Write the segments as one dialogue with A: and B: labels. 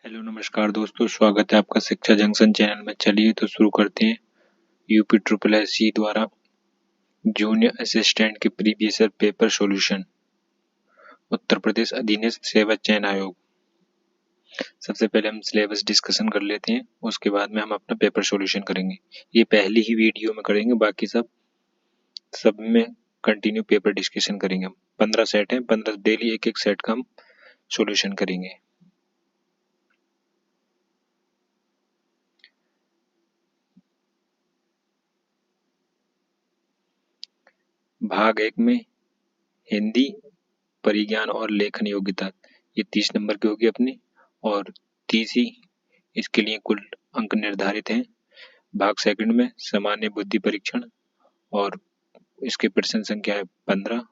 A: Hello नमस्कार दोस्तों, स्वागत है आपका शिक्षा जंक्शन चैनल में। चलिए तो शुरू करते हैं। यूपी ट्रिपल एस सी द्वारा जूनियर असिस्टेंट के previous year paper solution, Uttar Pradesh अधीनस्थ सेवा चयन आयोग। सबसे पहले हम सिलेबस डिस्कशन कर लेते हैं, उसके बाद में हम अपना पेपर सॉल्यूशन करेंगे। ये पहली ही वीडियो में करेंगे, बाकी सब में कंटिन्यू पेपर डिस्कशन करेंगे। हम 15 सेट हैं, 15 डेली एक एक सेट का हम सॉल्यूशन करेंगे। भाग 1 में हिंदी, परिज्ञान और लेखन योग्यता, ये 30 नंबर की होगी अपनी, और 30 ही इसके लिए कुल अंक निर्धारित हैं। भाग 2 में सामान्य बुद्धि परीक्षण, और इसके प्रश्न संख्या है 15,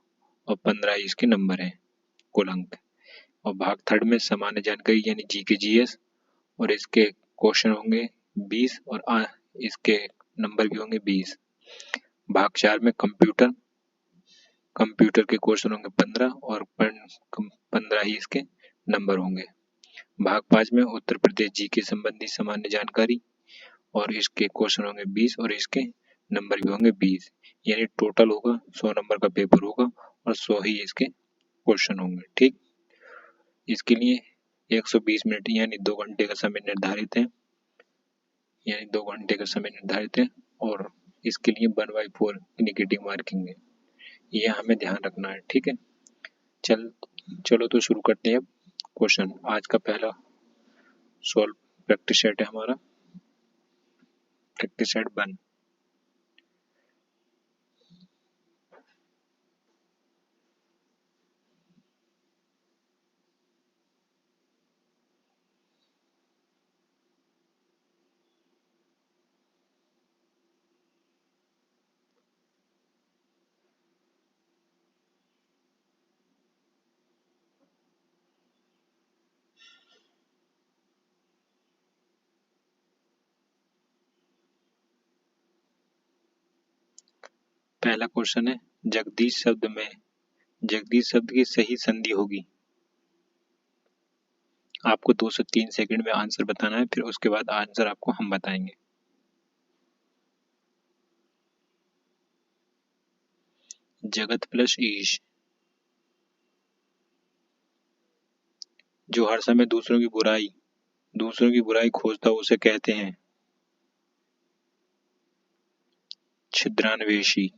A: और 15 ही इसके नंबर हैं, कुल अंक। और भाग 3 में सामान्य जानकारी यानी जीके जीएस, और इसके क्वेश्चन होंगे 20, और इसके नंबर भी होंगे 20। भाग 4 में कंप्यूटर के क्वेश्चन होंगे 15, और 15 ही इसके नंबर होंगे। भाग 5 में उत्तर प्रदेश जीके संबंधी सामान्य जानकारी, और इसके क्वेश्चन होंगे 20, और इसके नंबर भी होंगे 20। यानी टोटल होगा 100 नंबर का पेपर होगा, और 100 ही इसके क्वेश्चन होंगे। ठीक, इसके लिए 120 मिनट यानी 2 घंटे का समय निर्धारित है, और इसके लिए 1/4 नेगेटिव मार्किंग है। यह हमें ध्यान रखना है। ठीक है, चलो तो शुरू करते हैं। क्वेश्चन आज का पहला सॉल्व प्रैक्टिस सेट है हमारा, प्रैक्टिस सेट 1। पहला क्वेश्चन है, जगदीश शब्द की सही संधि होगी। आपको 2 से 3 सेकंड में आंसर बताना है, फिर उसके बाद आंसर आपको हम बताएंगे। जगत प्लस ईश, जो हर समय दूसरों की बुराई खोजता उसे कहते हैं छिद्रान्वेषी।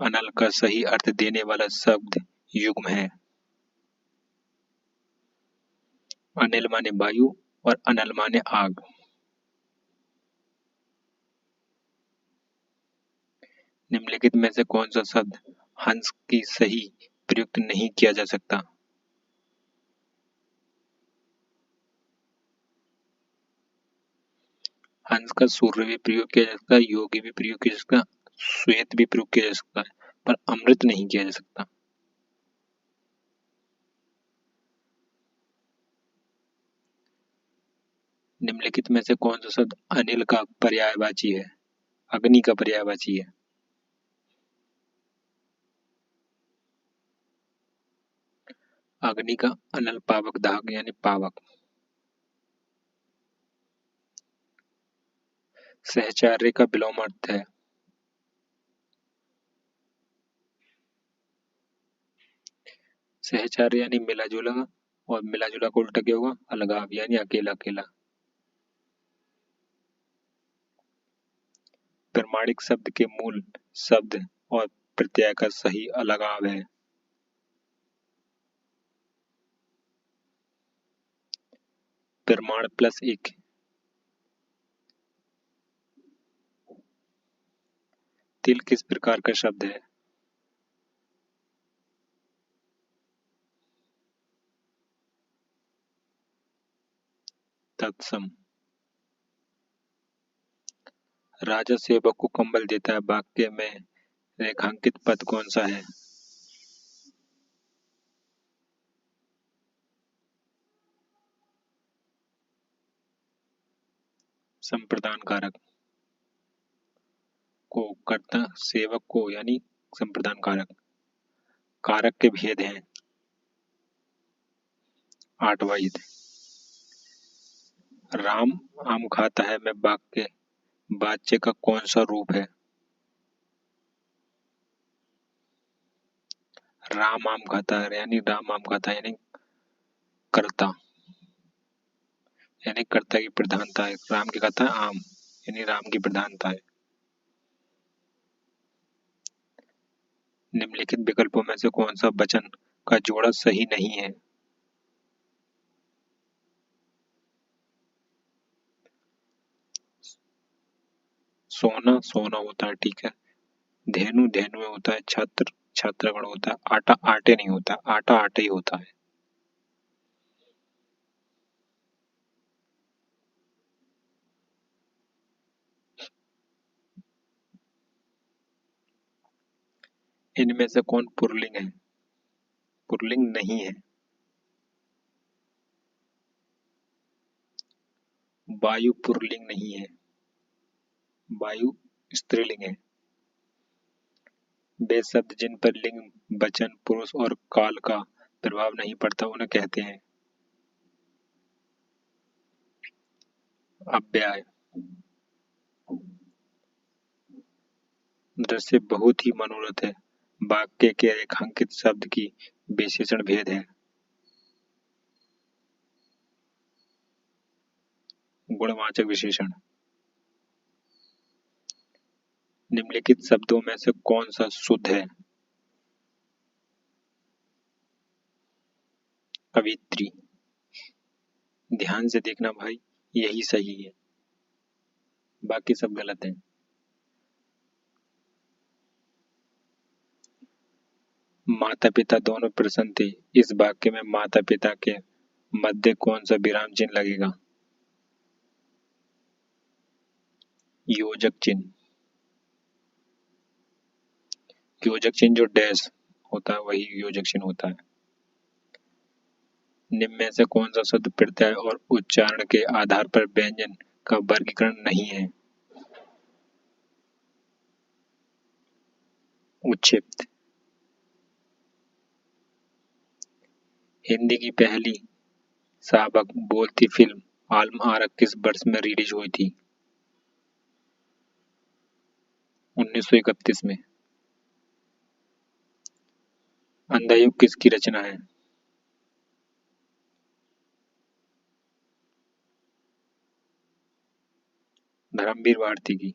A: अनल का सही अर्थ देने वाला शब्द युग्म है। अनिल माने वायु, और अनल माने आग। निम्नलिखित में से कौन सा शब्द हंस की सही प्रयुक्त नहीं किया जा सकता? हंस का सूर्य भी प्रयोग किया जा सकता है, योगी भी प्रयोग किया जा सकता है, श्वेत भी प्रयोग किया जा सकता है, पर अमृत नहीं किया जा सकता। निम्नलिखित में से कौन सा शब्द अनिल का पर्यायवाची है, अग्नि का पर्यायवाची है? अग्नि का अनल पावक दाहक यानी पावक। सहचार्य का विलोम अर्थ है सहचार्य यानी मिला जुला, और मिला जुला का उल्टा क्या होगा? अलगाव यानी अकेला अकेला। प्रमाणिक शब्द के मूल शब्द और प्रत्यय का सही अलगाव है प्रमाण प्लस एक। तिल किस प्रकार का शब्द है? तत्सम। राजा सेवक को कंबल देता है, वाक्य में रेखांकित पद कौन सा है? संप्रदान कारक। को, कर्ता सेवक को यानी संप्रदान कारक। कारक के भेद हैं 8 वाहिद। राम आम खाता है में वाच्य का कौन सा रूप है? राम आम खाता है यानी राम आम खाता है यानी कर्ता, यानी कर्ता की प्रधानता है। राम की खाता है आम यानी राम की प्रधानता है। निम्नलिखित विकल्पों में से कौन सा वचन का जोड़ा सही नहीं है? सोना सोना होता है, ठीक है। धेनु धेनु में होता है, छात्र छात्रगण होता है, आटा आटे नहीं होता, आटा आटे ही होता है। इनमें से कौन पुल्लिंग है? पुल्लिंग नहीं है। वायु पुल्लिंग नहीं है, वायु स्त्रीलिंग है। वे शब्द जिन पर लिंग, वचन, पुरुष और काल का प्रभाव नहीं पड़ता उन्हें कहते हैं अव्यय। दृश्य बहुत ही मनोरथ है। वाक्य के रेखांकित शब्द की विशेषण भेद है। गुणवाचक विशेषण। निम्नलिखित शब्दों में से कौन सा शुद्ध है? कवित्री। ध्यान से देखना भाई, यही सही है, बाकी सब गलत है। माता पिता दोनों प्रसन्न थे, इस वाक्य में माता पिता के मध्य कौन सा विराम चिन्ह लगेगा? योजक चिन्ह। योजक चिन्ह जो डैश होता है वही योजक चिन्ह होता है। निम्न में से कौन सा शब्द प्रत्यय और उच्चारण के आधार पर व्यंजन का वर्गीकरण नहीं है? उच्छिप्त। हिंदी की पहली साबक बोलती फिल्म आलम आरा किस वर्ष में रिलीज हुई थी? 1931 में। अंधा युग किसकी रचना है? धर्मवीर भारती की।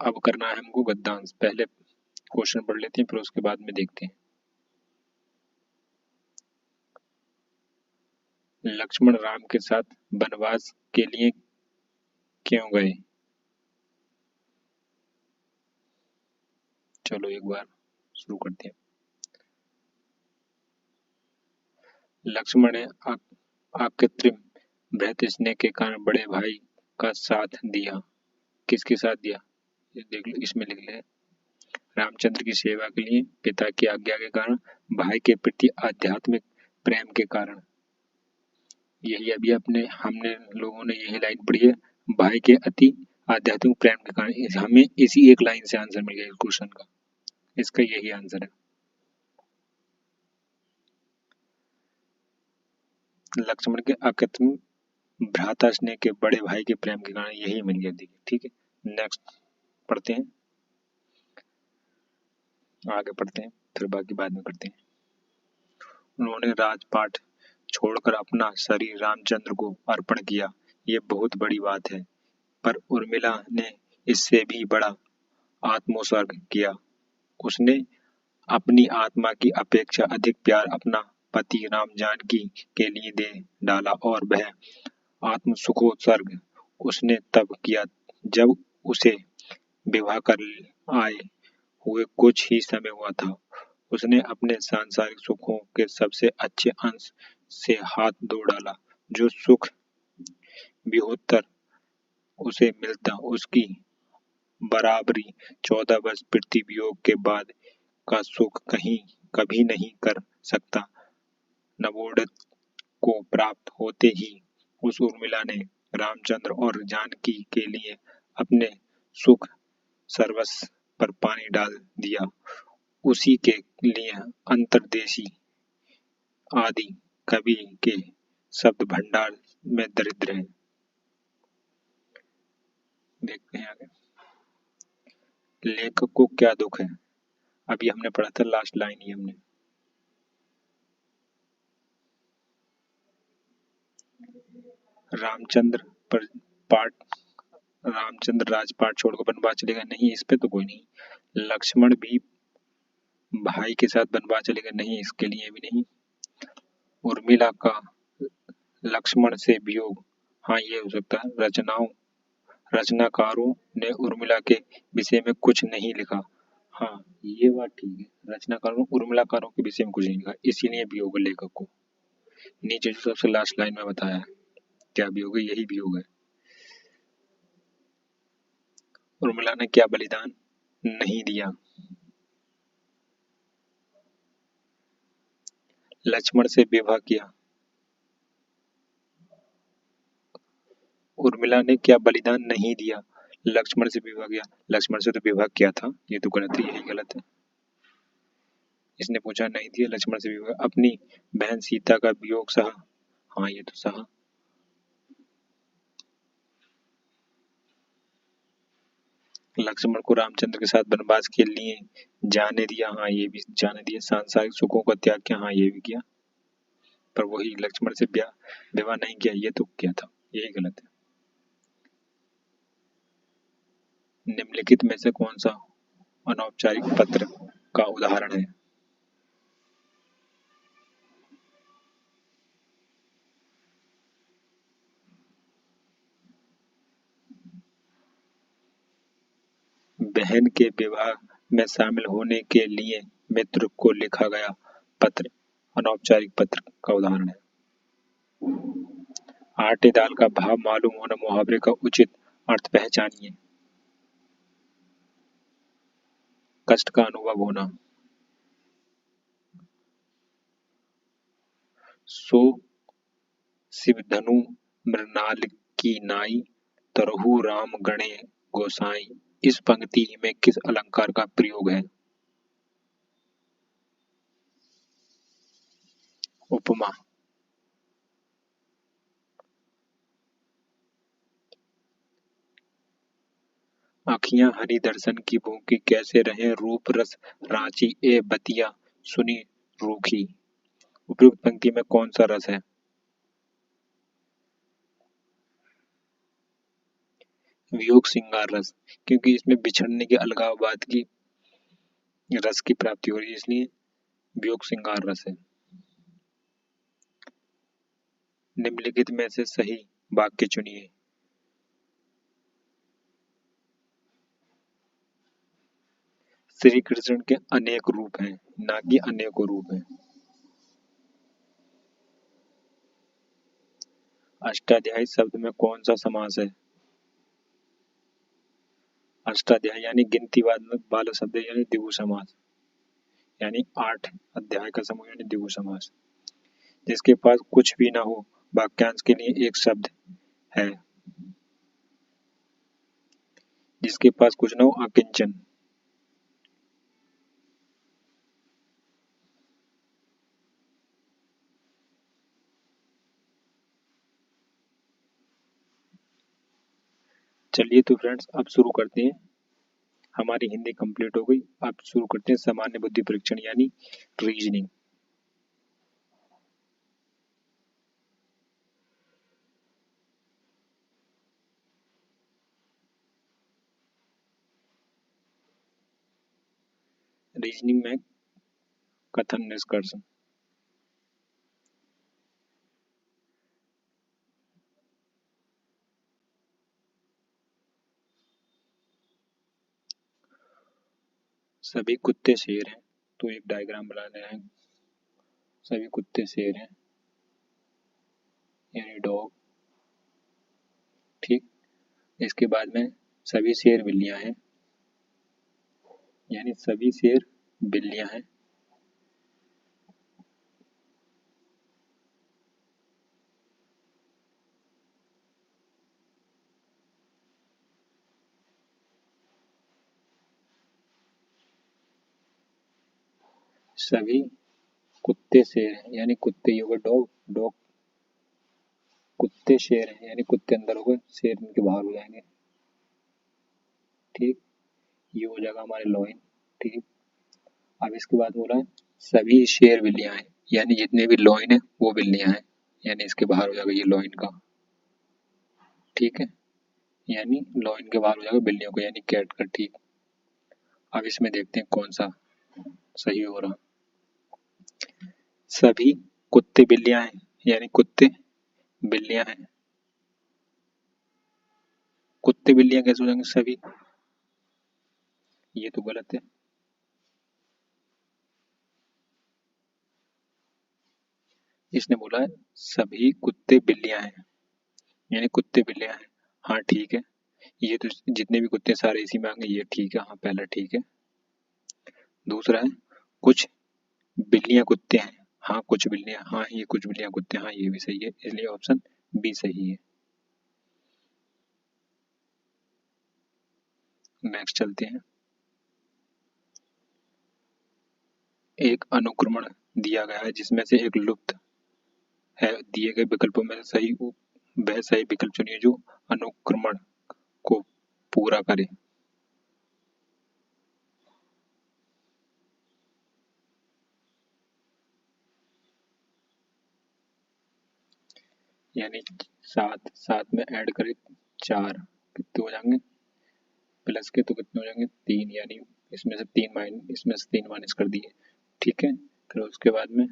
A: अब करना है हमको गद्यांश। पहले क्वेश्चन पढ़ लेते हैं फिर उसके बाद में देखते हैं। लक्ष्मण राम के साथ वनवास के लिए क्यों गए? चलो एक बार शुरू करते हैं। लक्ष्मण ने अकृत्रिम भ्रात स्नेह के कारण बड़े भाई का साथ दिया। किसके साथ दिया? ये देख लो, इसमें लिख ले। रामचंद्र की सेवा के लिए, पिता की आज्ञा के कारण, भाई के प्रति आध्यात्मिक प्रेम के कारण। यही अभी अपने हमने लोगों ने यही लाइन पढ़ी है, भाई के अति आध्यात्मिक प्रेम के कारण। हमें इसी एक लाइन से आंसर मिल गया क्वेश्चन का, इसका यही आंसर है। लक्ष्मण के अकृत्रिम भ्राता स्नेह के बड़े भाई के प्रेम के कारण, यही मिल गया। देखिए ठीक है, नेक्स्ट पढ़ते हैं, आगे पढ़ते हैं, फिर बाकी बाद में करते हैं। उन्होंने राजपाट छोड़कर अपना शरीर रामचंद्र को अर्पण किया, ये बहुत बड़ी बात है। पर उर्मिला ने इससे भी बड़ा आत्मोत्सर्ग किया। उसने अपनी आत्मा की अपेक्षा अधिक प्यार अपना पति राम जानकी के लिए दे डाला, और वह आत्म सुखोत्सर्ग उसने तब किया जब उसे विवाह कर आए हुए कुछ ही समय हुआ था। उसने अपने सांसारिक सुखों के सबसे अच्छे अंश से हाथ धो डाला। जो सुख विहोत्तर उसे मिलता, उसकी बराबरी 14 वर्ष पृथ्वी वियोग के बाद का सुख कहीं कभी नहीं कर सकता। नवोदित को प्राप्त होते ही उस उर्मिला ने रामचंद्र और जानकी के लिए अपने सुख सर्वस्व पर पानी डाल दिया, उसी के लिए अंतर्देशी आदि कवि के शब्द भंडार में दरिद्र है। देखते हैं आगे। लेखक को क्या दुख है, अभी हमने पढ़ा था, लास्ट लाइन ही हमने। रामचंद्र पर पाठ रामचंद्र राजपाट छोड़कर वनवास चलेगा, नहीं, इस पे तो कोई नहीं। लक्ष्मण भी भाई के साथ वनवास चलेगा, नहीं, इसके लिए भी नहीं। उर्मिला का लक्ष्मण से वियोग, हाँ ये हो सकता है। रचनाकारों ने उर्मिला के विषय में कुछ नहीं लिखा, हाँ ये बात ठीक है, रचनाकारों उर्मिलाकारों के विषय में कुछ नहीं लिखा, इसीलिए वियोग लेखक को। नीचे जो सबसे लास्ट लाइन में बताया है क्या वियोग है, यही वियोग है। उर्मिला ने क्या बलिदान नहीं दिया, लक्ष्मण से विवाह किया। उर्मिला ने क्या बलिदान नहीं दिया, लक्ष्मण से विवाह किया, लक्ष्मण से तो विवाह किया था, ये तो गलत है, यही गलत है। इसने पूछा नहीं दिया, लक्ष्मण से विवाह, अपनी बहन सीता का वियोग सहा, हाँ ये तो सहा। लक्ष्मण को रामचंद्र के साथ वनवास के लिए जाने दिया, हाँ ये भी जाने दिया। सांसारिक सुखों का त्याग किया, हाँ ये भी किया, पर वही लक्ष्मण से विवाह नहीं किया, ये तो किया था, यही गलत है। निम्नलिखित में से कौन सा अनौपचारिक पत्र का उदाहरण है। बहन के विवाह में शामिल होने के लिए मित्र को लिखा गया पत्र अनौपचारिक पत्र का उदाहरण है। आटे दाल का भाव मालूम होना, मुहावरे का उचित अर्थ पहचानिए। कष्ट का अनुभव होना। सो शिवधनु मृणाल की नाई, तरहु राम गणे गोसाई, इस पंक्ति में किस अलंकार का प्रयोग है। उपमा। आँखियाँ हरि दर्शन की भूखी, कैसे रहे रूप रस रांची, ए बतिया सुनी रूखी। उपयुक्त पंक्ति में कौन सा रस है। वियोग श्रृंगार रस, क्योंकि इसमें बिछड़ने के अलगाववाद की रस की प्राप्ति हो रही है, इसलिए वियोग श्रृंगार रस है। निम्नलिखित में से सही वाक्य चुनिए। श्री कृष्ण के अनेक रूप हैं, ना कि अनेकों रूप हैं। अष्टाध्यायी शब्द में कौन सा समास है। अष्टाध्यायी यानी गिनती वाला शब्द यानी द्विगु समास, यानी 8 अध्याय का समूह यानी द्विगु समास। जिसके पास कुछ भी ना हो, वाक्यांश के लिए एक शब्द है। जिसके पास कुछ ना हो, अकिंचन। चलिए तो फ्रेंड्स, अब शुरू करते हैं। हमारी हिंदी कंप्लीट हो गई, अब शुरू करते हैं सामान्य बुद्धि परीक्षण यानी रीजनिंग। रीजनिंग में कथन निष्कर्ष। सभी कुत्ते शेर हैं, तो एक डायग्राम बना लेना है। सभी कुत्ते शेर हैं यानी डॉग, ठीक। इसके बाद में सभी शेर बिल्लियां हैं, यानी सभी शेर बिल्लियां हैं। सभी कुत्ते शेर हैं, यानी कुत्ते ही होगा डॉग, डॉग कुत्ते शेर हैं, यानी कुत्ते अंदर हो गए, शेर इनके बाहर हो जाएंगे। ठीक, ये हो जाएगा हमारे लॉइन। ठीक, अब इसके बाद बोला है सभी शेर बिल्लियां हैं, यानी जितने भी लॉइन है वो बिल्लियां हैं, यानी इसके बाहर हो जाएगा ये लॉइन का। ठीक है, यानी लॉइन के बाहर हो जाएगा बिल्लियों को, यानी कैट का। ठीक, अब इसमें देखते हैं कौन सा सही हो रहा। सभी कुत्ते बिल्लियां हैं, यानी कुत्ते बिल्लियां हैं। कुत्ते बिल्लियां कैसे हो जाएंगे सभी, ये तो गलत है। इसने बोला है सभी कुत्ते बिल्लियां हैं, यानी कुत्ते बिल्लियां हैं। हाँ ठीक है, ये तो जितने भी कुत्ते सारे इसी में आएंगे, ये ठीक है। हाँ पहला ठीक है। दूसरा है कुछ बिल्लियां कुत्ते हैं, हाँ कुछ बिल्लियां, हाँ ये कुछ बिल्लियां कुत्ते, हाँ ये भी सही है, इसलिए ऑप्शन बी सही है। नेक्स्ट चलते हैं। एक अनुक्रमण दिया गया है जिसमें से एक लुप्त है, दिए गए विकल्पों में से सही वह सही विकल्प चुनिए जो अनुक्रमण को पूरा करे। यानी सात, सात में ऐड करें चार, कितने हो जाएंगे, प्लस के तो कितने हो जाएंगे तीन, यानी इसमें से तीन माइनस, इसमें से तीन माइनस कर दिए। ठीक है, फिर उसके बाद में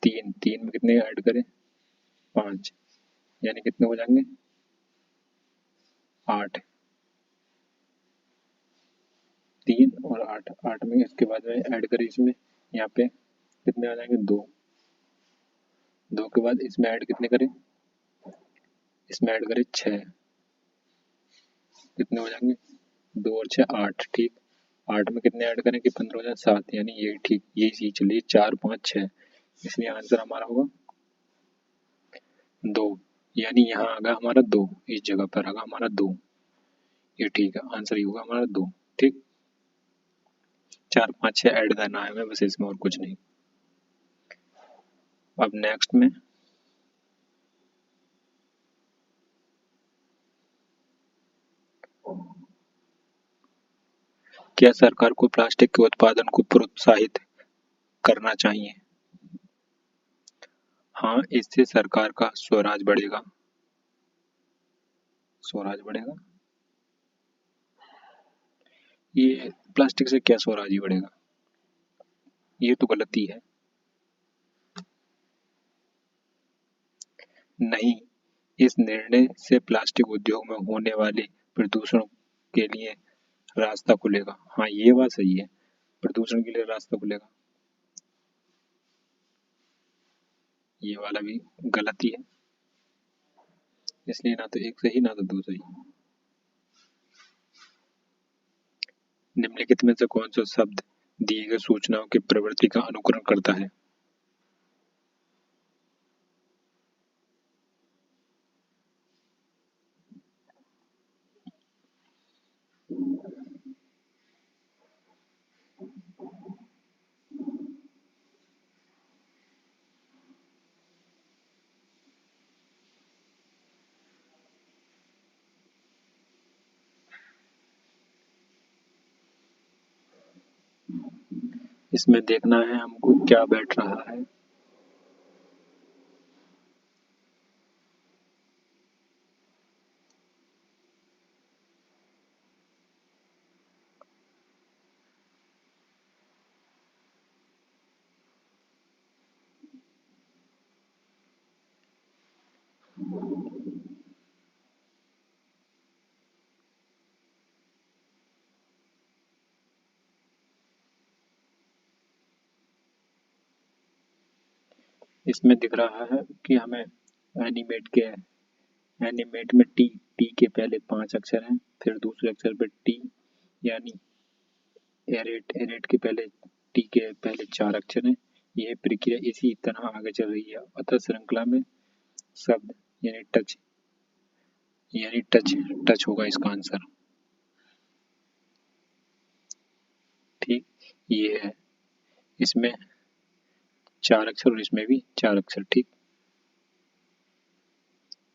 A: तीन, तीन में कितने ऐड करें पाँच, यानी कितने हो जाएंगे आठ। तीन और आठ, आठ में इसके बाद में ऐड करें इसमें, यहाँ पे कितने आ जाएंगे दो, दो के बाद इसमें ऐड कितने करें, इसमें ऐड करें छः, कितने हो जाएंगे दो और छः आठ। ठीक, आठ में कितने ऐड करें कि 15 हो जाए सात, यानी ये ठीक, यही चीज चलिए चार पाँच छः, इसलिए आंसर हमारा होगा दो, यानी यहाँ आ गया हमारा दो, इस जगह पर आ गया हमारा दो, ये ठीक है, आंसर ही होगा हमारा दो। ठीक, चार पाँच छः ऐड करना है हमें बस, इसमें और कुछ नहीं। अब नेक्स्ट में क्या सरकार को प्लास्टिक के उत्पादन को प्रोत्साहित करना चाहिए। हाँ, इससे सरकार का स्वराज बढ़ेगा, स्वराज बढ़ेगा। ये प्लास्टिक से क्या स्वराज ही बढ़ेगा, ये तो गलती है। नहीं, इस निर्णय से प्लास्टिक उद्योग में होने वाले प्रदूषण के लिए रास्ता खुलेगा। हाँ ये बात सही है, प्रदूषण के लिए रास्ता खुलेगा, ये वाला भी गलती है, इसलिए ना तो एक सही ना तो दो सही। निम्नलिखित में से कौन सा शब्द दिए गए सूचनाओं की प्रवृत्ति का अनुकरण करता है। इसमें देखना है हमको क्या बैठ रहा है। इसमें दिख रहा है कि हमें एनिमेट के, एनिमेट में टी, टी के पहले पांच अक्षर हैं, फिर दूसरे अक्षर पे टी, यानी एरेट, एरेट के पहले, टी के पहले चार अक्षर हैं। यह प्रक्रिया इसी तरह आगे चल रही है, अतः श्रृंखला में शब्द यानी टच, यानी टच, टच होगा इसका आंसर। ठीक, ये है। इसमें 4 अक्षर और इसमें भी 4 अक्षर। ठीक।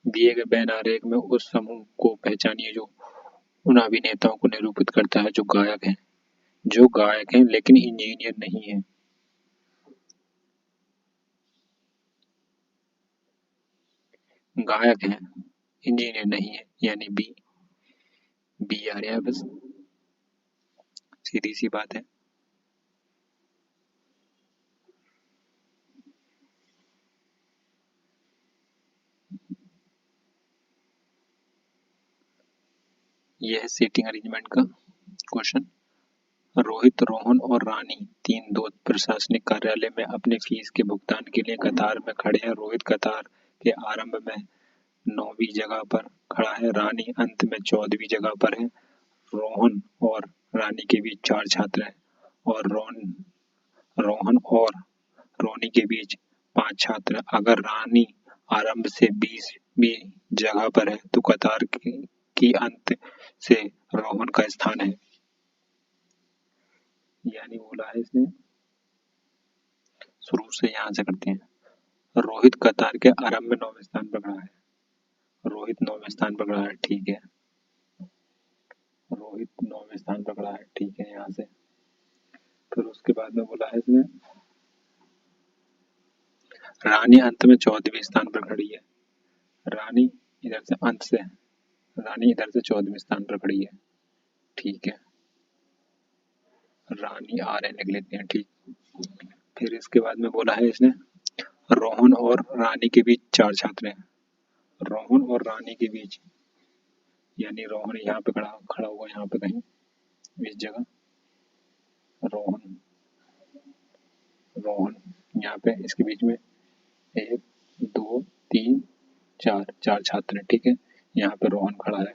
A: दिए गए बैन आरेख में उस समूह को पहचानिए जो उन अभिनेताओं को निरूपित करता है जो गायक हैं लेकिन इंजीनियर नहीं है। गायक हैं, इंजीनियर नहीं है, यानी बी आ रहा है बस, सीधी सी बात है। यह है सीटिंग अरेंजमेंट का क्वेश्चन। रोहित, रोहन और रानी तीन दोस्त प्रशासनिक कार्यालय में अपने फीस के भुगतान के लिए कतार में खड़े हैं। रोहित कतार के आरंभ में 9वीं जगह पर खड़ा है, रानी अंत में 14वीं जगह पर है। रोहन और रानी के बीच 4 छात्र हैं और रोहन और रोनी के बीच 5 छात्र हैं। अगर रानी आरंभ से 20वीं जगह पर है तो कतार की अंत से रोहन का स्थान है। यानी बोला है इसने, शुरू से यहां से करते हैं। रोहित कतार के आरंभ में 9वें स्थान पर खड़ा है। रोहित 9वें स्थान पर खड़ा है, ठीक है। रोहित 9वें स्थान पर खड़ा है, ठीक है। यहाँ से फिर उसके बाद में बोला है इसने रानी अंत में 14वें स्थान पर खड़ी है। रानी इधर से अंत से, रानी इधर से 14वें स्थान पर खड़ी है, ठीक है। रानी आ रहे लिख लेते हैं, ठीक। फिर इसके बाद में बोला है इसने रोहन और रानी के बीच 4 छात्र हैं। रोहन और रानी के बीच, यानी रोहन यहाँ पे खड़ा हुआ यहाँ पे कहीं इस जगह। रोहन रोहन यहाँ पे इसके बीच में 1 2 3 4 छात्र हैं, ठीक है। यहाँ पे रोहन खड़ा है,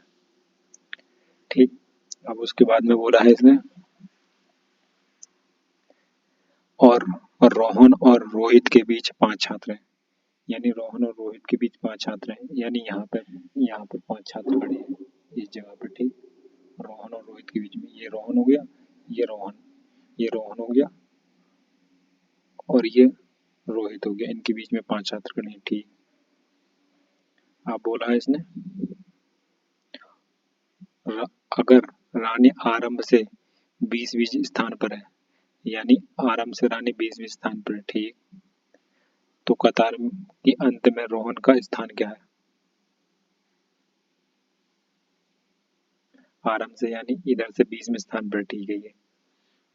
A: ठीक। अब उसके बाद में बोला है इसने और रोहन और रोहित के बीच 5 छात्र हैं। यानी रोहन और रोहित के बीच 5 छात्र हैं, यानी यहाँ पे 5 छात्र खड़े हैं इस जगह पर, ठीक। रोहन और रोहित के बीच में ये रोहन हो गया, ये रोहन हो गया और ये रोहित हो गया। इनके बीच में 5 छात्र खड़े हैं, ठीक। अब बोला है इसने अगर रानी आरंभ से 20वीं स्थान पर है, यानी आरंभ से रानी 20वीं स्थान पर है, ठीक। तो कतार के अंत में रोहन का स्थान क्या है? आरंभ से यानी इधर से 20वें स्थान पर, ठीक है। ये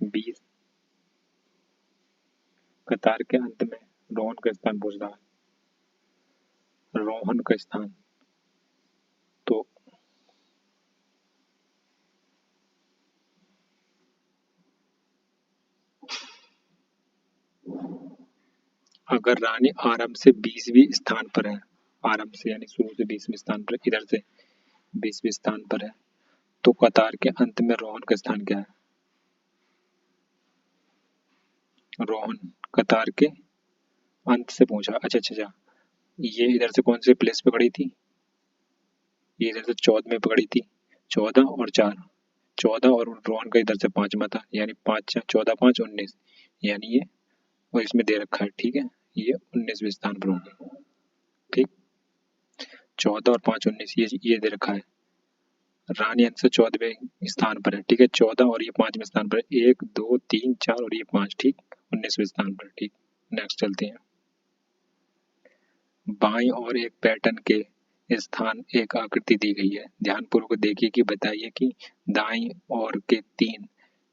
A: 20 कतार के अंत में रोहन का स्थान पूछ रहा है। रोहन का स्थान तो अगर रानी आरंभ से 20वीं स्थान पर है, आरंभ से यानी शुरू से 20वें स्थान पर, इधर से 20वें स्थान पर है, तो कतार के अंत में रोहन का स्थान क्या है? रोहन कतार के अंत से पूछा। अच्छा, ये इधर से कौन से प्लेस पे खड़ी थी? ये इधर से 14 में पकड़ी थी। 14 और 4, 14 और रोहन का इधर से 5वां था, यानी 5 14 5 19, यानी ये और इसमें दे रखा है, ठीक है। ये 19वें स्थान पर होगी, ठीक। 14 और 5 19 ये दे रखा है। रानी अंश 14वें स्थान पर है, ठीक है। 14 और ये 5वें स्थान पर है। 1 2 3 4 और ये 5, ठीक। 19वें स्थान पर, ठीक। नेक्स्ट चलते हैं। बाईं ओर एक पैटर्न के स्थान एक आकृति दी गई है। ध्यानपूर्वक देखिए कि बताइए कि दाईं ओर के 3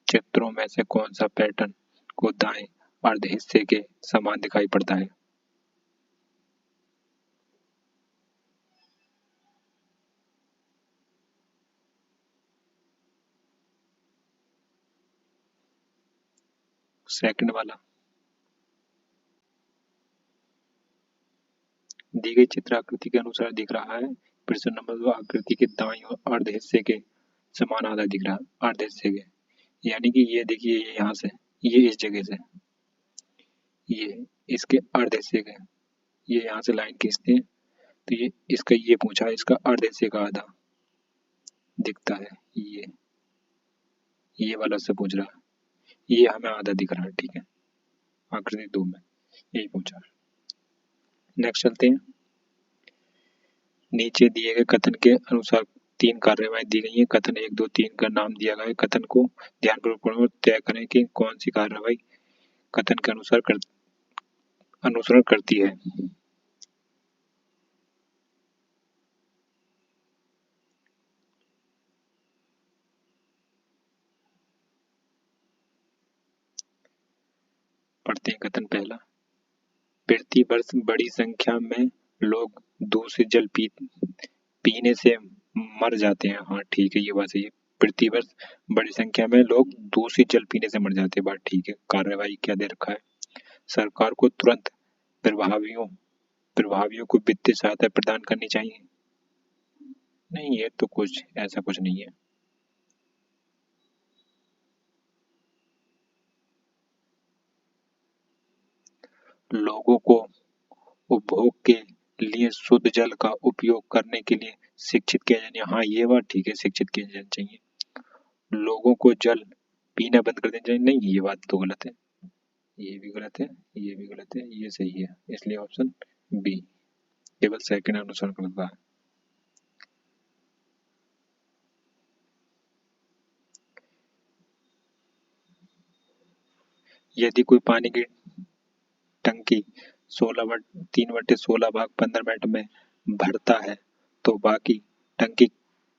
A: चित्रों में से कौन सा पैटर्न को दाएं अर्ध हिस्से के समान दिखाई पड़ता है। सेकंड वाला दी गई चित्र आकृति के अनुसार दिख रहा है। प्रश्न नंबर 2 आकृति के दाईं और अर्ध हिस्से के समान आधा दिख रहा है, अर्ध हिस्से के, यानी कि ये देखिए, ये यहाँ से, ये इस जगह से, ये इसके अर्ध हिस्से के, ये यहाँ से लाइन खींचते हैं तो ये इसका ये पूछा है, इसका अर्ध हिस्से का आधा दिखता है। ये वाला से पूछ रहा है, ये हमें आधा दिख रहा है, ठीक है। आकृति 2 में, यही पूछा। नेक्स्ट चलते हैं। नीचे दिए गए कथन के अनुसार 3 कार्यवाही दी गई है। कथन 1, 2, 3 का नाम दिया गया है। कथन को ध्यानपूर्वक पढ़ो और तय करें कि कौन सी कार्यवाही कथन के अनुसरण करती है। पढ़ते हैं कथन पहला। प्रति वर्ष बड़ी संख्या में लोग दूषित जल पीने से मर जाते हैं। हाँ ठीक है, ये बात सही है। प्रति वर्ष बड़ी संख्या में लोग दूषित जल पीने से मर जाते हैं, बात ठीक है। कार्यवाही क्या दे रखा है? सरकार को तुरंत प्रभावियों को वित्तीय सहायता प्रदान करनी चाहिए। नहीं, ये तो कुछ ऐसा कुछ नहीं है। लोगों को उपभोग के लिए शुद्ध जल का उपयोग करने के लिए शिक्षित किया जाना। हाँ ये बात ठीक है, शिक्षित किया जाना चाहिए। लोगों को जल पीना बंद कर देना चाहिए। नहीं, ये बात तो गलत है। ये भी गलत है, ये भी गलत है, ये सही है। इसलिए ऑप्शन बी, केवल सेकंड अनुसरण करता है। यदि कोई पानी की टंकी 3/16 भाग 15 मिनट में भरता है तो बाकी टंकी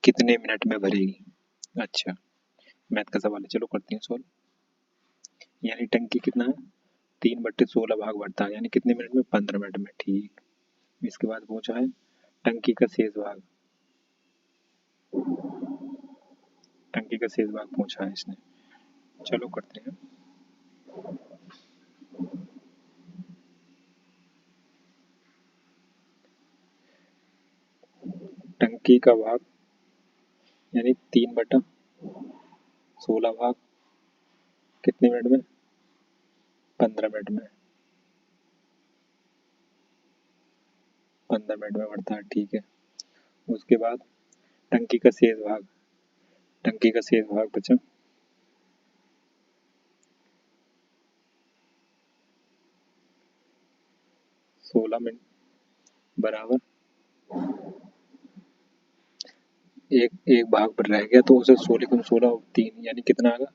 A: कितने मिनट में भरेगी? अच्छा, मैथ का सवाल है, चलो करते हैं सॉल्व। यानी टंकी कितना है? 3/16 भाग भरता है, यानी कितने मिनट में? 15 मिनट में। ठीक। इसके बाद पूछा है टंकी का शेष भाग। टंकी का शेष भाग पूछा है इसने, चलो करते हैं। टंकी का भाग यानी 3/16 भाग कितने मिनट में? 15 मिनट में। 15 मिनट में भरता है, ठीक है। उसके बाद टंकी का शेष भाग, टंकी का शेष भाग बचा 16 मिनट बराबर एक भाग पर रह गया तो उसे 16 यानी कितना आएगा?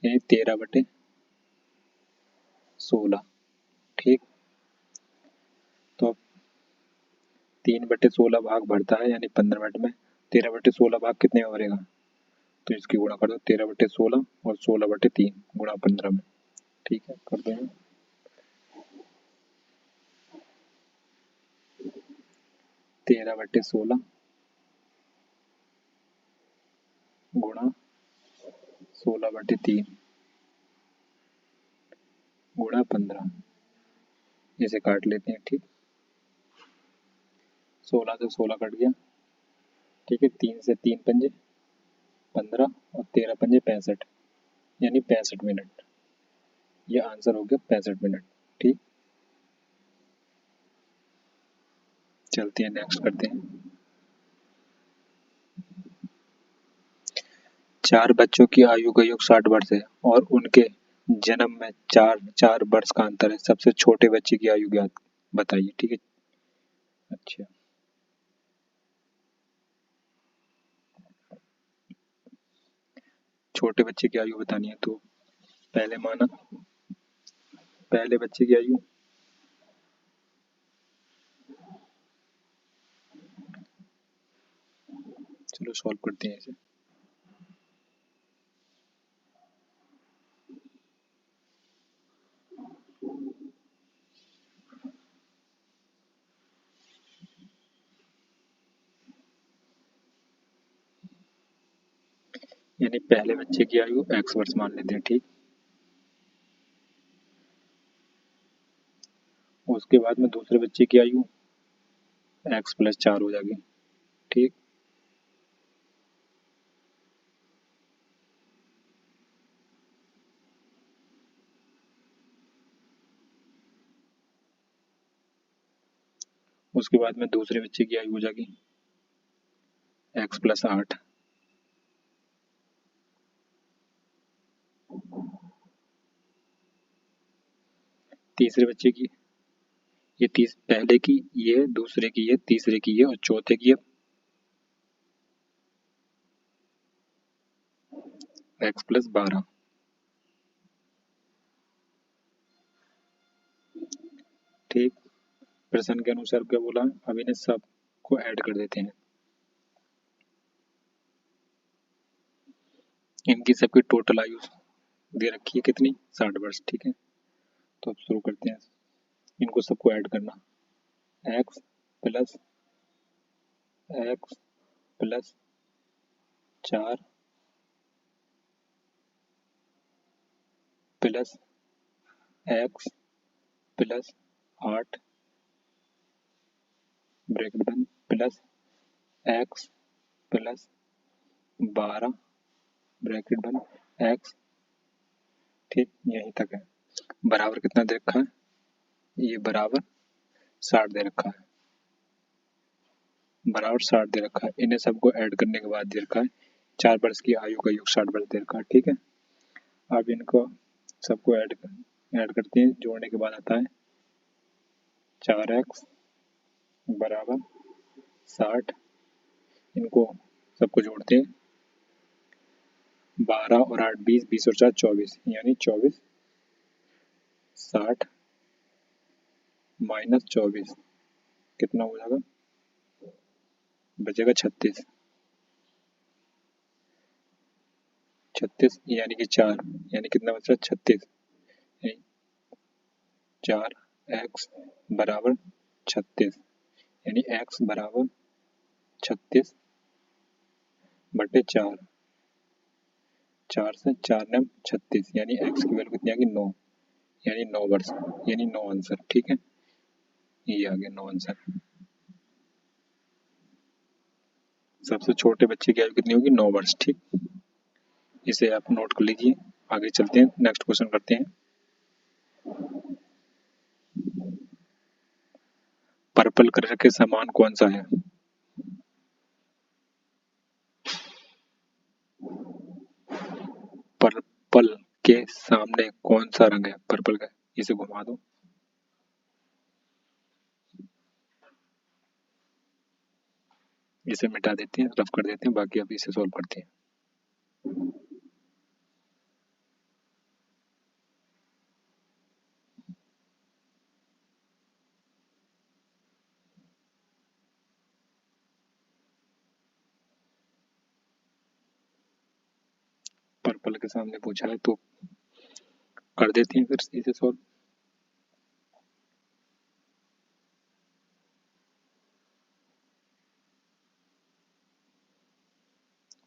A: यानी 13/16। ठीक। तो 3/16 भाग भरता है यानी 15 मिनट में, 13/16 भाग कितने में भरेगा? तो इसकी गुणा कर दो, 13/16 और 16/3 गुणा 15 में। ठीक है, कर दो। 13/16 गुणा 16/3 गुणा 15, इसे काट लेते हैं। ठीक, 16 से 16 कट गया। ठीक है, 3 से 3 पंजे 15 और 13 पंजे 65, यानी 65 मिनट। ये आंसर हो गया 65 मिनट। ठीक, चलते हैं नेक्स्ट करते हैं। 4 बच्चों की आयु का योग 60 वर्ष है और उनके जन्म में 4 वर्ष का अंतर है। सबसे छोटे बच्चे की आयु ज्ञात बताइए। ठीक है, अच्छा छोटे बच्चे की आयु बतानी है तो पहले बच्चे की आयु चलो सॉल्व करते हैं इसे। यानी पहले बच्चे की आयु x वर्ष मान लेते हैं। ठीक, उसके बाद में दूसरे बच्चे की आयु x+4 हो जाएगी। ठीक, उसके बाद में दूसरे बच्चे की आयु हो जाएगी x+8। तीसरे बच्चे की, ये पहले की, ये दूसरे की, ये तीसरे की, ये और चौथे की x प्लस 12। ठीक, प्रश्न के अनुसार क्या बोला, अब इन्हें सबको ऐड कर देते हैं। इनकी सबकी टोटल आयु दे रखी है कितनी, 60 वर्ष। ठीक है, तो अब शुरू करते हैं, इनको सबको ऐड करना। x plus 4 plus x plus 8 bracket बंद प्लस x प्लस 12 ब्रैकेट बंद x। ठीक, यहीं तक है। बराबर कितना दे रखा है, ये बराबर 60 दे रखा है, बराबर 60 दे रखा है। इन्हें सबको ऐड करने के बाद दे रखा है 4 वर्ष की आयु का योग 60 वर्ष दे रखा है। ठीक है, अब इनको सबको ऐड करते हैं, जोड़ने के बाद आता है 4x बराबर 60। इनको सबको जोड़ते हैं, 12 और 8 20, 20 और 4 24, यानी 24 60 माइनस 24 कितना हो जाएगा, बचेगा 36। 36 यानी कि 4, यानी कितना बचा 36, 4x बराबर 36, यानी x बराबर 36 बटे 4, 4 से 4 ने 36, यानी x की वैल्यू कितनी आ गई 9, यानी 9 वर्ष, यानी 9 आंसर। ठीक है, ये आ गया 9 आंसर। सबसे छोटे बच्चे की आयु कितनी होगी, 9 वर्ष। ठीक, इसे आप नोट कर लीजिए। आगे चलते हैं, नेक्स्ट क्वेश्चन करते हैं। पर्पल कलर के समान कौन सा है, पर्पल के सामने कौन सा रंग है पर्पल का, इसे घुमा दो। इसे मिटा देते हैं, रफ कर देते हैं, बाकी अभी इसे सॉल्व करते हैं। पर्पल के सामने पूछा है तो कर देते हैं फिर इसे सॉल्व।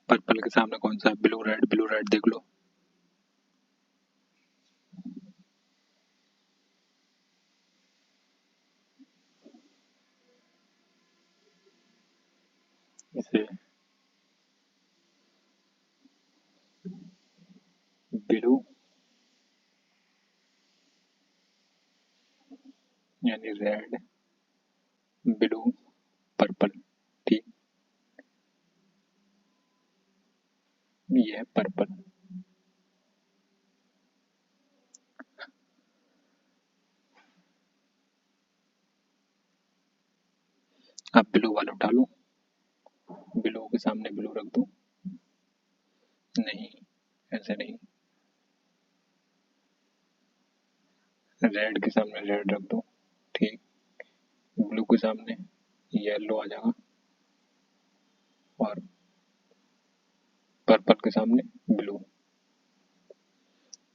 A: पर्पल के सामने कौन सा है, ब्लू रेड, ब्लू रेड देख लो। इसे ब्लू यानी रेड, ब्लू, पर्पल। ठीक, ये है पर्पल। अब ब्लू वाला उठा लो, ब्लू के सामने ब्लू रख दो। नहीं, ऐसे नहीं। रेड के सामने रेड रख दो। ठीक, ब्लू के सामने येलो आ जाएगा और पर्पल के सामने ब्लू।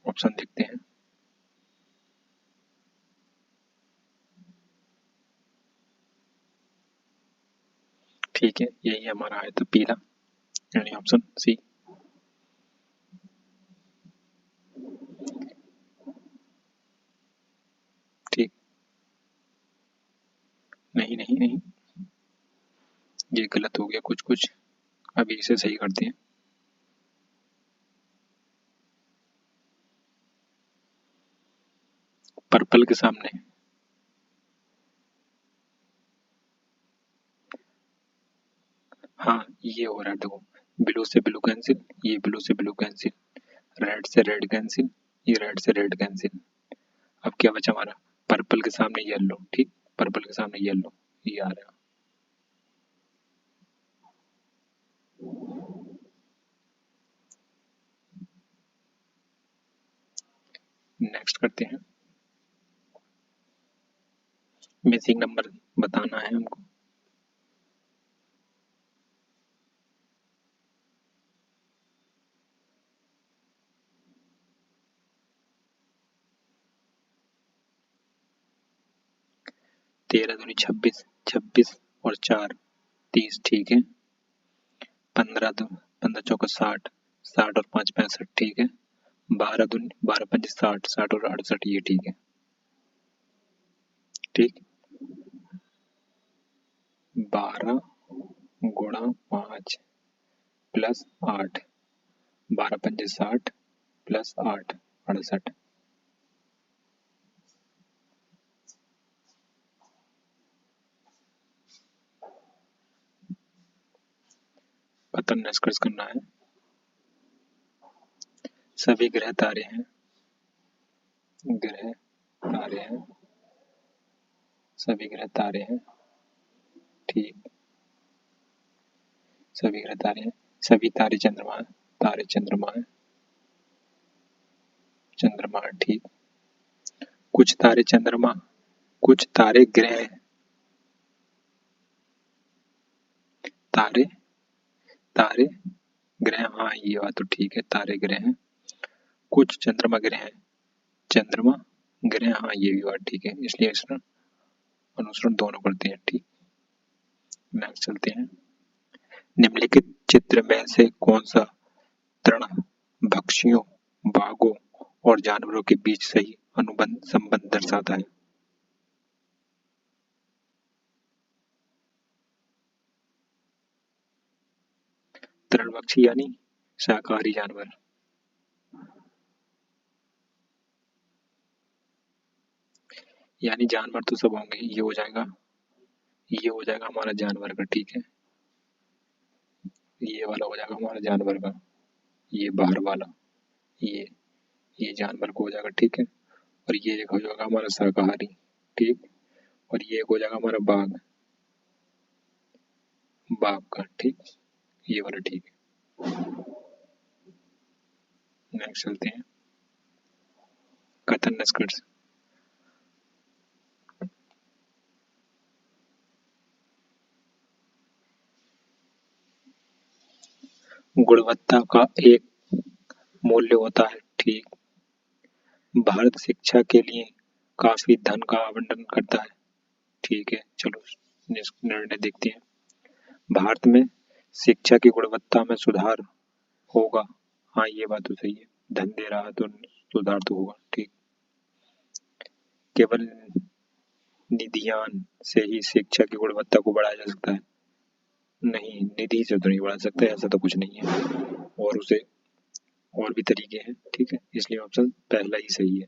A: ऑप्शन देखते हैं। ठीक है, यही हमारा आया था पीला, यानी ऑप्शन सी। ठीक, नहीं नहीं नहीं, ये गलत हो गया कुछ कुछ, अभी इसे सही करते हैं। पर्पल के सामने हाँ ये हो रहा है, देखो ब्लू से ब्लू कैंसिल, ये ब्लू से ब्लू कैंसिल, रेड से रेड कैंसिल, ये रेड से रेड कैंसिल। अब क्या बचा हमारा, पर्पल के सामने येलो, ठीक, पर्पल के सामने येलो, ये आ रहा है। नेक्स्ट करते हैं, मिसिंग नंबर बताना है हमको। तेरह दूनी 26, 26 और 4 30, ठीक है। 15 चौका 60, 60 और 5 65, ठीक है। 12 पंजे 60, 60 और 68, ये ठीक है, ठीक। 12 गुणा 5 प्लस 8, 12 पंजे 60 प्लस 8 68। पतन निष्कर्ष करना है। सभी ग्रह तारे हैं, ग्रह तारे हैं, सभी ग्रह तारे हैं, ठीक, सभी ग्रह तारे हैं, सभी तारे चंद्रमा है, तारे चंद्रमा है, चंद्रमा है, ठीक। कुछ तारे चंद्रमा, कुछ तारे ग्रह, तारे तारे ग्रह, हाँ ये बात तो ठीक है, तारे ग्रह हैं। कुछ चंद्रमा ग्रह हैं, चंद्रमा ग्रह, हाँ ये भी बात ठीक है, इसलिए इसमें अनुसरण दोनों करते हैं, ठीक। नेक्स्ट चलते हैं। निम्नलिखित चित्र में से कौन सा तृणभक्षियों, बाघों और जानवरों के बीच सही अनुबंध संबंध दर्शाता है? तृणभक्षी यानी शाकाहारी जानवर। यानी जानवर तो सब होंगे, ये हो जाएगा, ये हो जाएगा हमारा जानवर का, ठीक है। ये वाला हो जाएगा हमारा जानवर का, ये बाहर वाला, ये ये जानवर को हो जाएगा, ठीक है। और ये एक हो जाएगा हमारा शाकाहारी, ठीक। और ये एक हो जाएगा हमारा बाघ, बाघ का, ठीक, ये वाला ठीक है। नेक्स्ट चलते हैं। कथन निष्कर्ष। गुणवत्ता का एक मूल्य होता है, ठीक। भारत शिक्षा के लिए काफी धन का आवंटन करता है, ठीक है। चलो निर्णय देखते हैं। भारत में शिक्षा की गुणवत्ता में सुधार होगा, हाँ ये बात तो सही है, धन दे रहा है तो सुधार तो होगा, ठीक। केवल निधियान से ही शिक्षा की गुणवत्ता को बढ़ाया जा सकता है, नहीं, निधि से तो नहीं बढ़ा सकते, ऐसा तो कुछ नहीं है, और उसे और भी तरीके हैं, ठीक है, इसलिए ऑप्शन पहला ही सही है,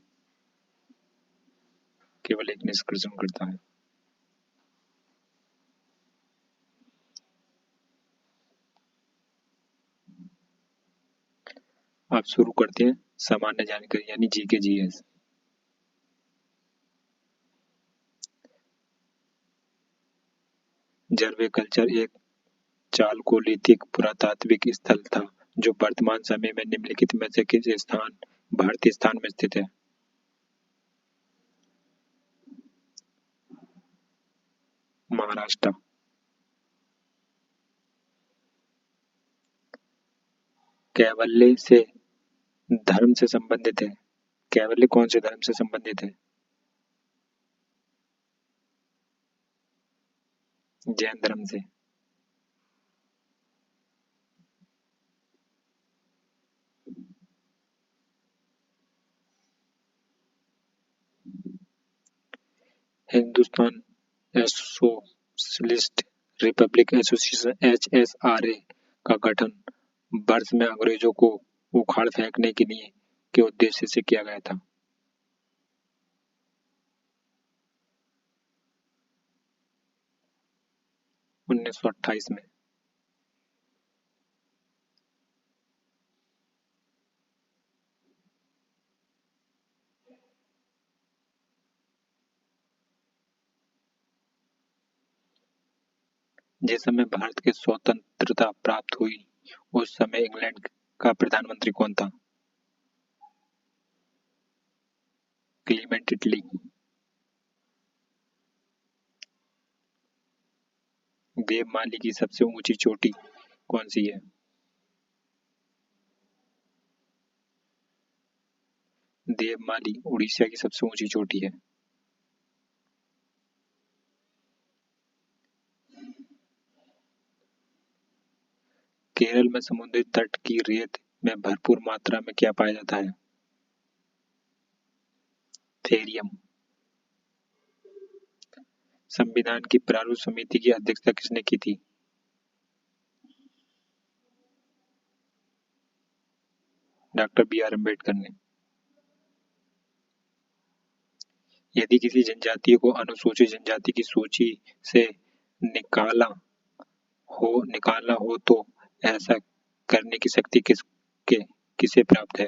A: केवल एक निष्कर्षण करता है। आप शुरू करते हैं सामान्य जानकारी यानी जीके जीएस। जर्वे कल्चर एक चालकोलिथिक पुरातात्विक स्थल था जो वर्तमान समय में निम्नलिखित में से किस स्थान भारतीय स्थान में स्थित है? महाराष्ट्र। कैवल्य से धर्म से संबंधित है, कैवल्य कौन से धर्म से संबंधित है? जैन धर्म से। Hindustan socialist Republic association HSRA का गठन वर्ष में अंग्रेजों को उखाड़ फेंकने के लिए के उद्देश्य से किया गया था? 1928 में। जिस समय भारत की स्वतंत्रता प्राप्त हुई उस समय इंग्लैंड का प्रधानमंत्री कौन था? Clement Italy. देवमाली की सबसे ऊंची चोटी कौन सी है? देवमाली उड़ीसा की सबसे ऊंची चोटी है। केरल में समुद्री तट की रेत में भरपूर मात्रा में क्या पाया जाता है? थेरियम। संविधान की प्रारूप समिति की अध्यक्षता किसने की थी? Doctor B R. अम्बेडकर ने। यदि किसी जनजाति को अनुसूचित जनजाति की सूची से निकालना हो तो ऐसा करने की शक्ति किसे प्राप्त है?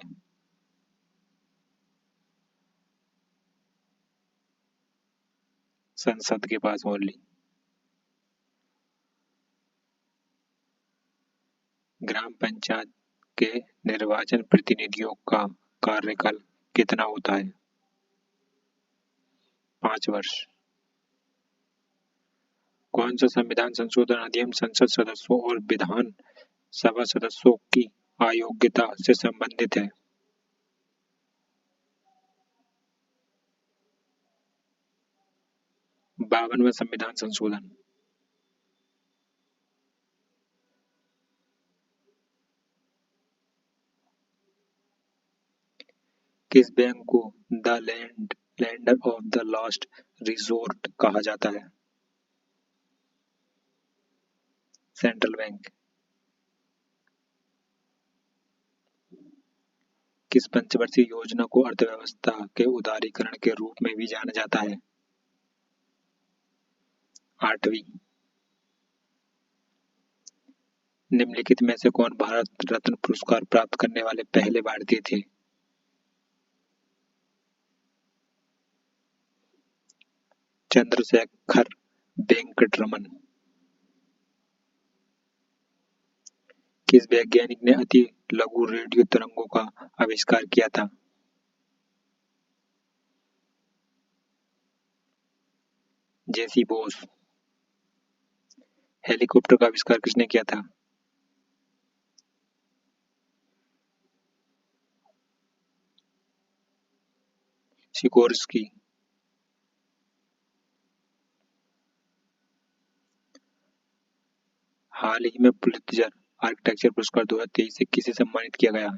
A: संसद के पास ओनली। ग्राम पंचायत के निर्वाचन प्रतिनिधियों का कार्यकाल कितना होता है? 5 वर्ष। कौन सा संविधान संशोधन अधिनियम संसद सदस्यों और विधान सभा सदस्यों की अयोग्यता से संबंधित है? 52वां संविधान संशोधन। किस बैंक को the lender of the last resort कहा जाता है? Central bank. किस पंचवर्षीय योजना को अर्थव्यवस्था के उदारीकरण के रूप में भी जाना जाता है? 8वीं। निम्नलिखित में से कौन भारत रत्न पुरस्कार प्राप्त करने वाले पहले भारतीय थे? चंद्रशेखर वेंकट रमन। किस वैज्ञानिक ने अति लघु रेडियो तरंगों का आविष्कार किया था? जेसी बोस। हेलीकॉप्टर का आविष्कार किसने किया था? सिकोर्स्की। हाल ही में पुलित्जर आर्किटेक्चर पुरस्कार 2023 से किसे सम्मानित किया गया?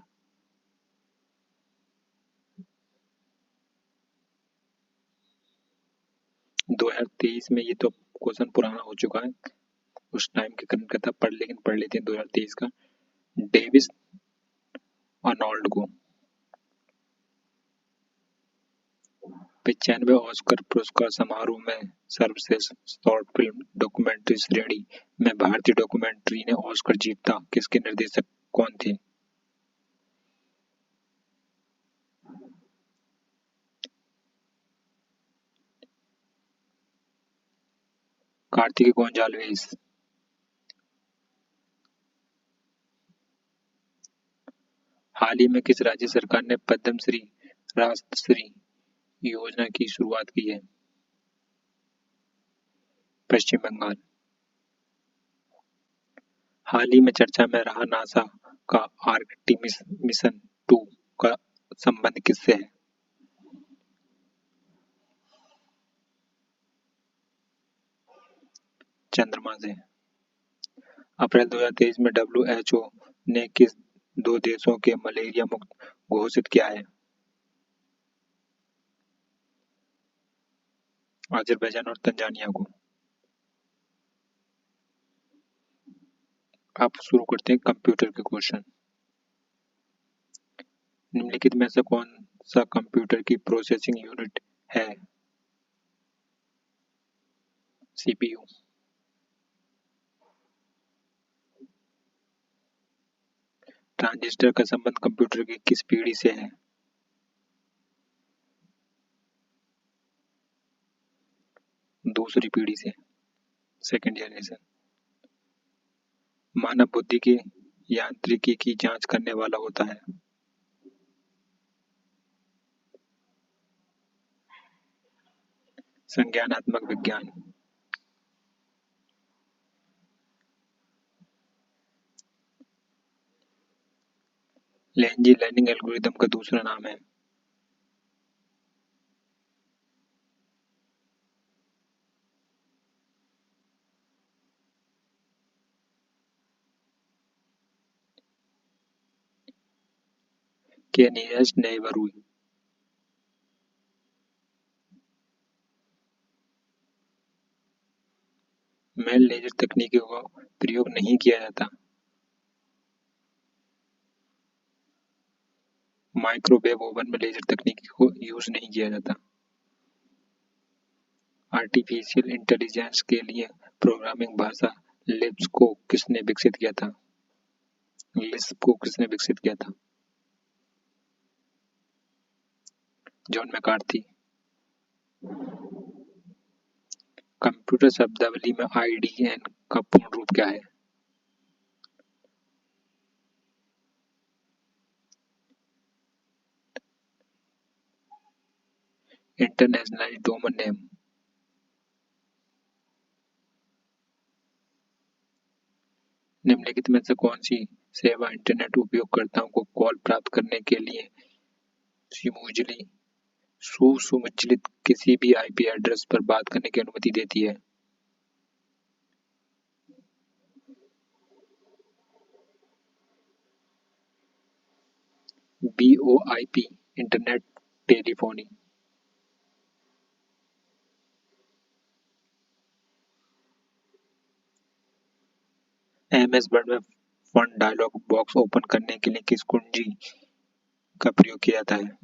A: 2023 में, ये तो क्वेश्चन पुराना हो चुका है, उस टाइम के करंट का था, लेकिन पढ़ लेते हैं 2023 का। डेविस अर्नोल्ड को। 95वें ऑस्कर पुरस्कार समारोह में सर्वश्रेष्ठ शॉर्ट फिल्म डॉक्यूमेंट्री श्रेणी में भारतीय डॉक्यूमेंट्री ने ऑस्कर जीता किसके निर्देशक कौन थे? कार्तिक गोंजाल्वेस। हाल ही में किस राज्य सरकार ने पद्मश्री राजश्री योजना की शुरुआत की है? पश्चिम बंगाल। हाल ही में चर्चा में रहा नासा का आर्टेमिस मिशन 2 का संबंध किससे है? चंद्रमा से। अप्रैल 2023 में WHO ने किस 2 देशों के मलेरिया मुक्त घोषित किया है? अजरबैजान और तंजानिया को। आप शुरू करते हैं कंप्यूटर के क्वेश्चन। निम्नलिखित में से कौन सा कंप्यूटर की प्रोसेसिंग यूनिट है? CPU। ट्रांजिस्टर का संबंध कंप्यूटर की किस पीढ़ी से है? दूसरी पीढ़ी से, सेकेंड जनरेशन। मानव बुद्धि की यांत्रिकी की जांच करने वाला होता है। संज्ञानात्मक विज्ञान। लेंजी लर्निंग एल्गोरिदम का दूसरा नाम है। के नियरेस्ट नेबरहुड। में लेजर तकनीकों का प्रयोग नहीं किया जाता। माइक्रोवेव ओवन में लेजर तकनीक को यूज नहीं किया जाता। आर्टिफिशियल इंटेलिजेंस के लिए प्रोग्रामिंग भाषा लिस्प को किसने विकसित किया था? John McCarthy. कंप्यूटर शब्दावली में IDN का पूर्ण रूप क्या है? International domain name. निम्नलिखित में से कौन सी सेवा इंटरनेट उपयोगकर्ताओं को कॉल प्राप्त करने के लिए सुसंरचित किसी भी IP एड्रेस पर बात करने की अनुमति देती है? VoIP internet telephony. MS word में फॉन्ट डायलॉग बॉक्स ओपन करने के लिए किस कुंजी का प्रयोग किया जाता है?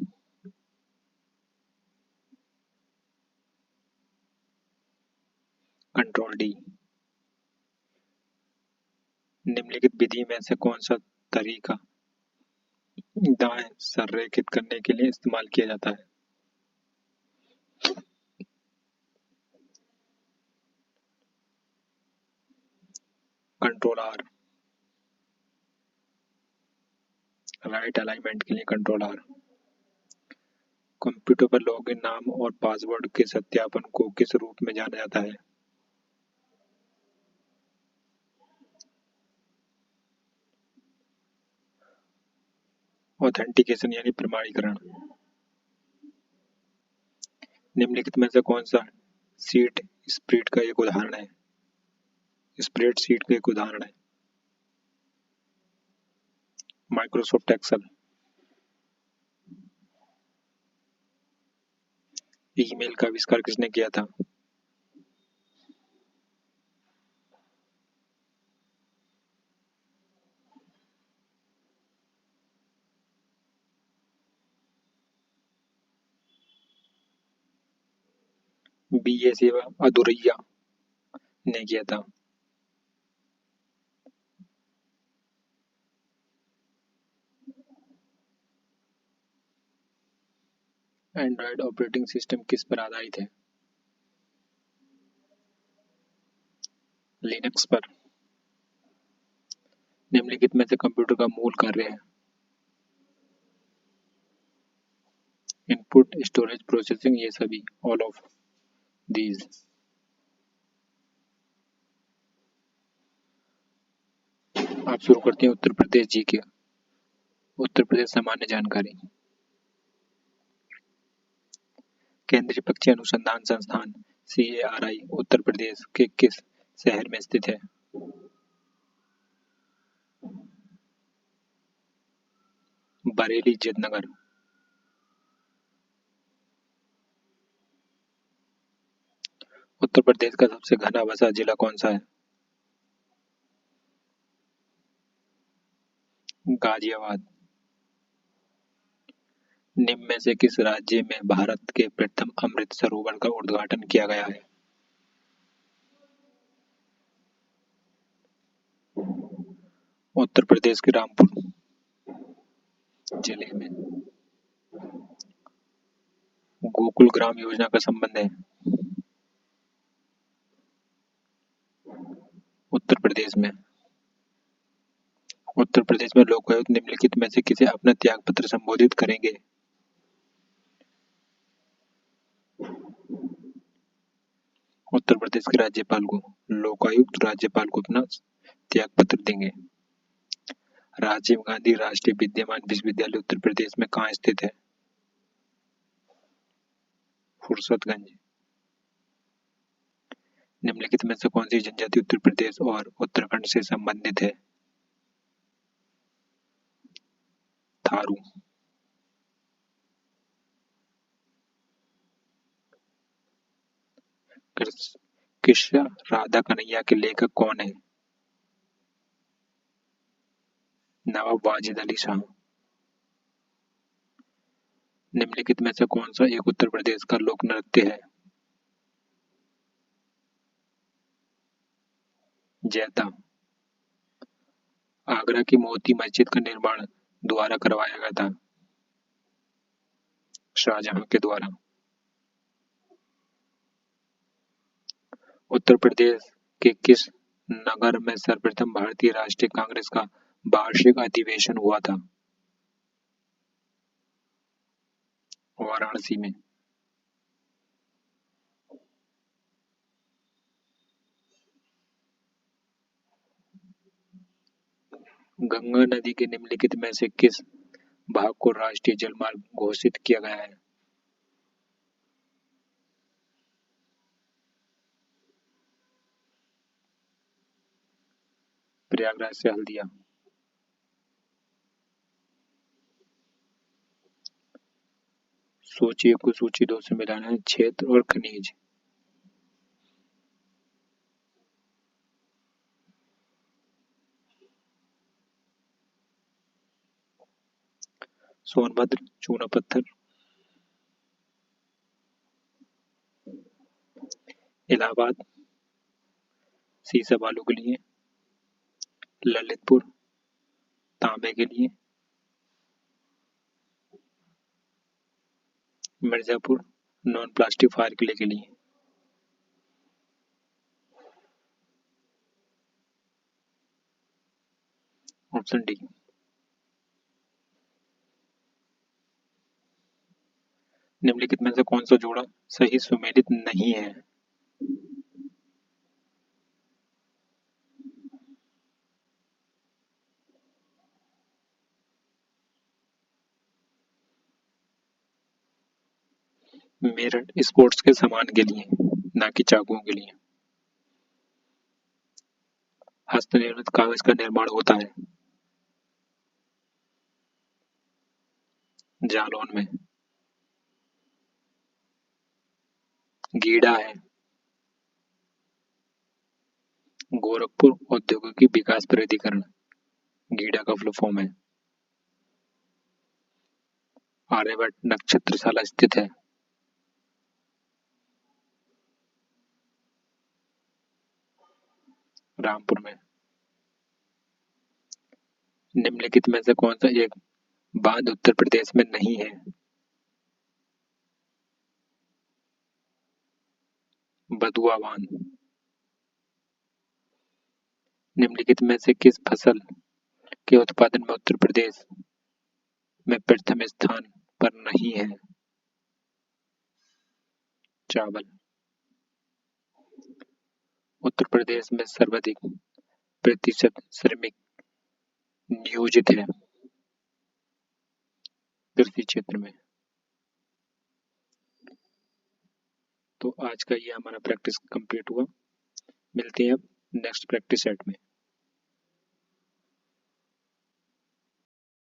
A: Ctrl+D। निम्नलिखित विधि में से कौन सा तरीका दाएं संरेखित करने के लिए इस्तेमाल किया जाता है? Ctrl+R। राइट अलाइनमेंट के लिए Ctrl+R। कंप्यूटर पर लॉगिन नाम और पासवर्ड के सत्यापन को किस रूप में जाना जाता है? ऑथेंटिकेशन यानी प्रमाणीकरण। निम्नलिखित में से कौन सा स्प्रेडशीट का एक उदाहरण है? Microsoft Excel. ईमेल का आविष्कार किसने किया था? BA अधुरैया ने किया था। एंड्रॉयड ऑपरेटिंग सिस्टम किस पर आधारित है? लिनक्स पर। निम्नलिखित में से कंप्यूटर का मूल कार्य है? इनपुट, स्टोरेज, प्रोसेसिंग, ये सभी, ऑल ऑफ दीज। आप शुरू करते हैं उत्तर प्रदेश जी के। उत्तर प्रदेश सामान्य जानकारी। केंद्रीय पक्षी अनुसंधान संस्थान CARI उत्तर प्रदेश के किस शहर में स्थित है? बरेली, जयनगर। उत्तर प्रदेश का सबसे घना बसा जिला कौन सा है? गाजियाबाद। निम्न में से किस राज्य में भारत के प्रथम अमृत सरोवर का उद्घाटन किया गया है? उत्तर प्रदेश के रामपुर जिले में। गोकुल ग्राम योजना का संबंध है? उत्तर प्रदेश में। उत्तर प्रदेश में लोकायुक्त निम्नलिखित में से किसे अपना त्याग पत्र संबोधित करेंगे? उत्तर प्रदेश के राज्यपाल को। लोकायुक्त राज्यपाल को अपना त्याग पत्र देंगे। राजीव गांधी राष्ट्रीय विद्यमान विश्वविद्यालय उत्तर प्रदेश में कहाँ स्थित है? फुर्सतगंज। निम्नलिखित में से कौन सी जनजाति उत्तर प्रदेश और उत्तराखंड से संबंधित है? थारू। कृष्ण राधा कन्हैया के लेखक कौन है? नवाब वाजिद अली शाह। निम्नलिखित में से कौन सा एक उत्तर प्रदेश का लोक नृत्य है? जैता। आगरा की मोती मस्जिद का निर्माण द्वारा करवाया गया था? शाहजहां के द्वारा। उत्तर प्रदेश के किस नगर में सर्वप्रथम भारतीय राष्ट्रीय कांग्रेस का वार्षिक अधिवेशन हुआ था? वाराणसी में। गंगा नदी के निम्नलिखित में से किस भाग को राष्ट्रीय जलमार्ग घोषित किया गया है? प्रयागराज से हल्दिया। सूची 1 को सूची 2 से मिलाना है। क्षेत्र और खनिज। सोनभद्र चूना पत्थर। इलाहाबाद सीसा बालू के लिए। ललितपुर तांबे के लिए। मिर्जापुर नॉन प्लास्टिक फायर किले के लिए। Option D. निम्नलिखित में से कौन सा जोड़ा सही सुमेलित नहीं है? मेरठ स्पोर्ट्स के सामान के लिए, ना कि चाकुओं के लिए। हस्तनिर्मित कागज का निर्माण होता है जालौन में। गीडा है। गोरखपुर औद्योगिकी विकास प्राधिकरण गीडा का फुल फॉर्म है। आर्यभट्ट नक्षत्रशाला स्थित है रामपुर में। निम्नलिखित में से कौन सा एक बांध उत्तर प्रदेश में नहीं है? बदुआ बांध। निम्नलिखित में से किस फसल के उत्पादन में उत्तर प्रदेश में प्रथम स्थान पर नहीं है? चावल। उत्तर प्रदेश में सर्वाधिक प्रतिशत श्रमिक नियोजित है कृषि क्षेत्र में। तो आज का ये हमारा प्रैक्टिस कंप्लीट हुआ। मिलते हैं अब नेक्स्ट प्रैक्टिस सेट में।